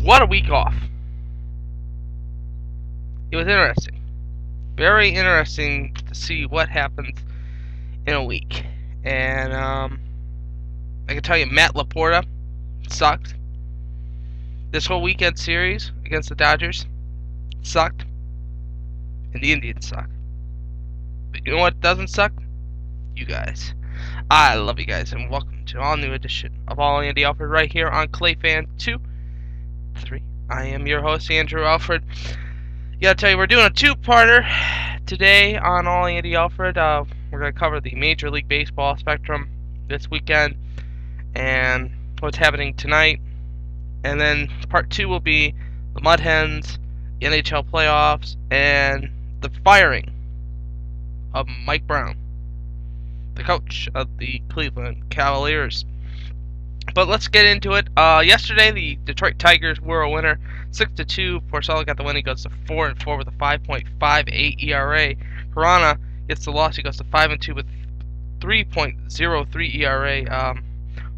What a week off. It was interesting. Very interesting to see what happens in a week. And I can tell you, Matt Laporta sucked. This whole weekend series against the Dodgers sucked. And the Indians suck. But you know what doesn't suck? You guys. I love you guys, and welcome to all new edition of All Andy Alfred right here on ClayFan 2-3. I am your host, Andrew Alfred. Gotta tell you, we're doing a two-parter today on All Andy Alfred. We're gonna cover the Major League Baseball spectrum this weekend and what's happening tonight. And then part 2 will be the Mud Hens, the NHL playoffs, and the firing of Mike Brown, the coach of the Cleveland Cavaliers. But let's get into it. Yesterday, the Detroit Tigers were a winner, 6-2. Porcello got the win. He goes to 4-4 with a 5.58 ERA. Corona gets the loss. He goes to 5-2 with 3.03 ERA.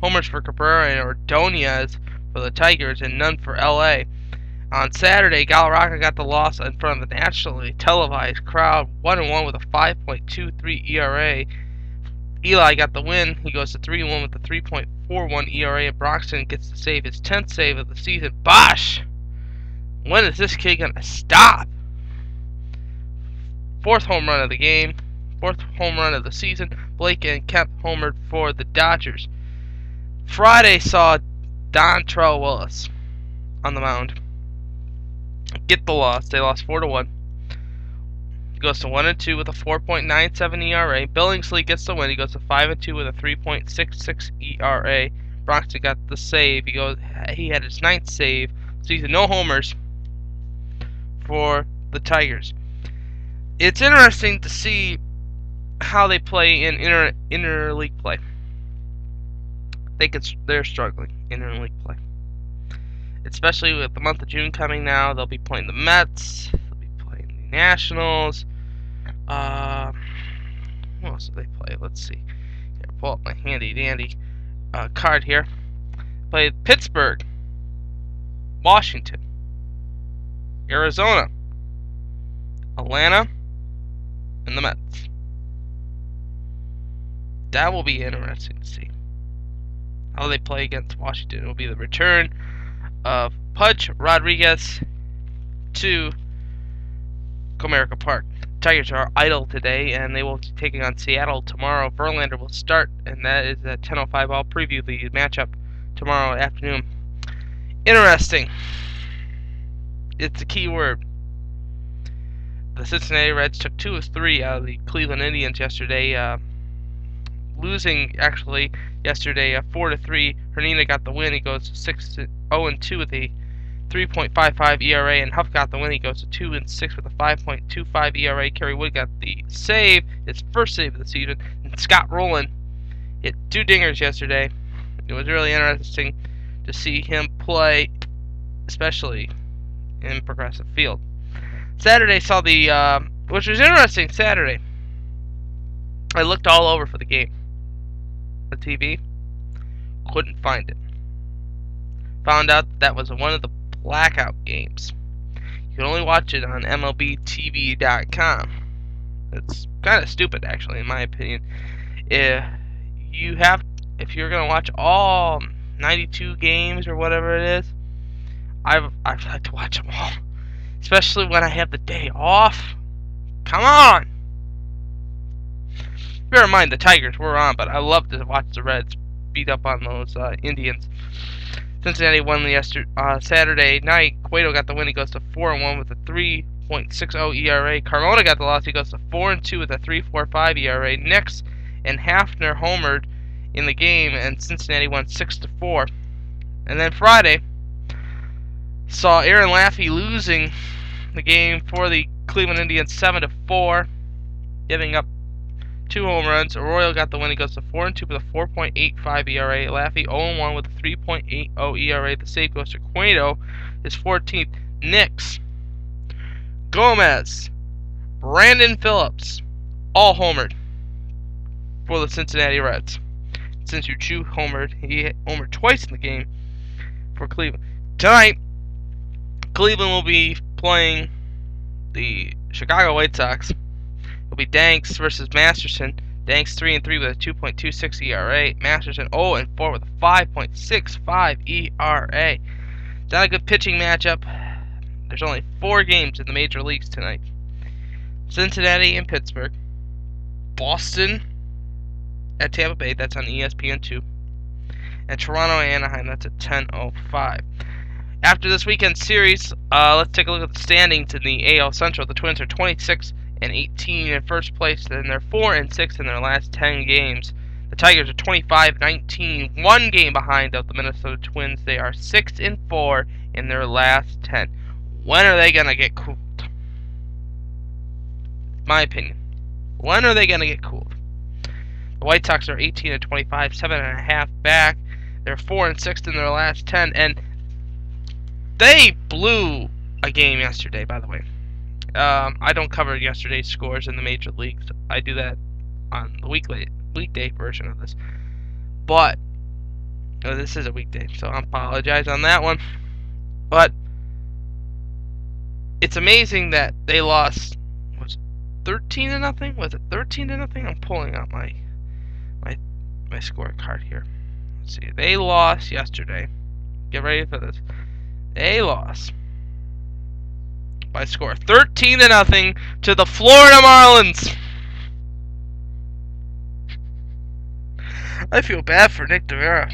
Homers for Cabrera and Ordonez for the Tigers, and none for LA. On Saturday, Galarraga got the loss in front of the nationally televised crowd, 1-1 with a 5.23 ERA. Eli got the win. He goes to 3-1 with a 3.41 ERA, and Broxton gets to save his 10th save of the season. Bosh! When is this kid going to stop? Fourth home run of the game. Fourth home run of the season. Blake and Kemp homered for the Dodgers. Friday saw Dontrell Willis on the mound get the loss. They lost 4-1. He goes to 1-2 with a 4.97 ERA. Billingsley gets the win. He goes to 5-2 with a 3.66 ERA. Broxton got the save. He had his 9th save. Season, no homers for the Tigers. It's interesting to see how they play in interleague play. They're struggling in interleague play, especially with the month of June coming now. They'll be playing the Mets. They'll be playing the Nationals. Who else do they play? Let's see. Here, pull up my handy-dandy card here. Play Pittsburgh, Washington, Arizona, Atlanta, and the Mets. That will be interesting to see how they play against Washington. It will be the return of Pudge Rodriguez to Comerica Park. Tigers are idle today, and they will be taking on Seattle tomorrow. Verlander will start, and that is at 10:05. I'll preview the matchup tomorrow afternoon. Interesting. It's a key word. The Cincinnati Reds took 2 of 3 out of the Cleveland Indians yesterday, losing actually yesterday 4-3. Hernina got the win. He goes to 0-2 with a 3.55 ERA, and Huff got the win. He goes to 2-6 with a 5.25 ERA. Kerry Wood got the save, his first save of the season, and Scott Rowland hit 2 dingers yesterday. It was really interesting to see him play, especially in Progressive Field. Saturday saw which was interesting. Saturday, I looked all over for the game. The TV, couldn't find it. Found out that was one of the blackout games. You can only watch it on MLBTV.com. It's kind of stupid, actually, in my opinion. If you're gonna watch all 92 games or whatever it is, I'd like to watch them all, especially when I have the day off. Come on. Bear in mind the Tigers were on, but I love to watch the Reds beat up on those Indians. Cincinnati won Saturday night. Cueto got the win. He goes to 4-1 with a 3.60 ERA. Carmona got the loss. He goes to 4-2 with a 3.45 ERA. Nix and Hafner homered in the game, and Cincinnati won 6-4. And then Friday saw Aaron Laffey losing the game for the Cleveland Indians 7-4, giving up 2 home runs. Arroyo got the win. He goes to 4-2 with a 4.85 ERA. Laffey 0-1 with a 3.80 ERA. The save goes to Cueto, his 14th. Nix, Gomez, Brandon Phillips, all homered for the Cincinnati Reds. Since Chu homered, he homered twice in the game for Cleveland. Tonight, Cleveland will be playing the Chicago White Sox. It'll be Danks versus Masterson. Danks 3-3 with a 2.26 ERA. Masterson 0-4 with a 5.65 ERA. It's not a good pitching matchup. There's only 4 games in the major leagues tonight. Cincinnati and Pittsburgh. Boston at Tampa Bay. That's on ESPN2. And Toronto and Anaheim. That's at 10:05. After this weekend series, let's take a look at the standings in the AL Central. The Twins are 26-18 in first place, and they're 4-6 in their last 10 games. The Tigers are 25-19, 1 game behind of the Minnesota Twins. They are 6-4 in their last 10. When are they gonna get cooled? My opinion. When are they gonna get cooled? The White Sox are 18-25, 7.5 back. They're 4-6 in their last 10, and they blew a game yesterday, by the way. I don't cover yesterday's scores in the major leagues. I do that on the weekday version of this. But this is a weekday, so I apologize on that one. But it's amazing that they lost. Was it 13-0? Was it 13-0? I'm pulling out my scorecard here. Let's see. They lost yesterday. Get ready for this. They lost by a score 13-0 to the Florida Marlins. I feel bad for Nick DeVera.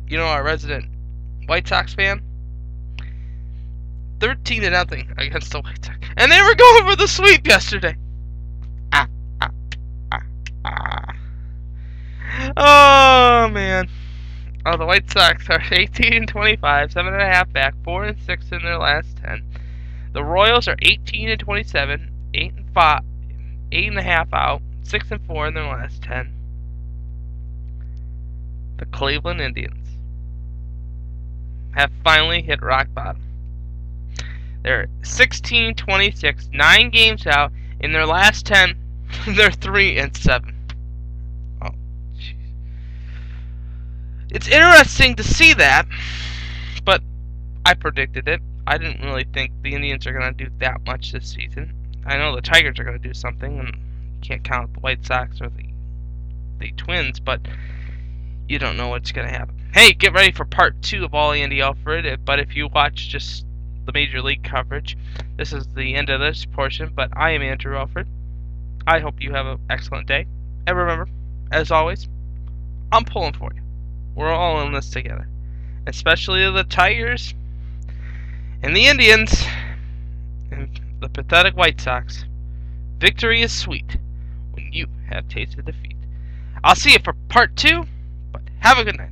You know, our resident White Sox fan. 13-0 against the White Sox. And they were going for the sweep yesterday. Oh, man. Oh, the White Sox are 18-25, 7.5 back, 4-6 in their last 10. The Royals are 18-27, 8-5, 8.5 out, 6-4 in their last 10. The Cleveland Indians have finally hit rock bottom. They're 16-26, 9 games out. In their last 10, they're 3-7. Oh, jeez. It's interesting to see that, but I predicted it. I didn't really think the Indians are going to do that much this season. I know the Tigers are going to do something, and you can't count the White Sox or the Twins, but you don't know what's going to happen. Hey, get ready for part 2 of All Andy Alfred, but if you watch just the Major League coverage, this is the end of this portion, but I am Andrew Alfred. I hope you have an excellent day, and remember, as always, I'm pulling for you. We're all in this together, especially the Tigers and the Indians and the pathetic White Sox. Victory is sweet when you have tasted defeat. I'll see you for part 2, but have a good night.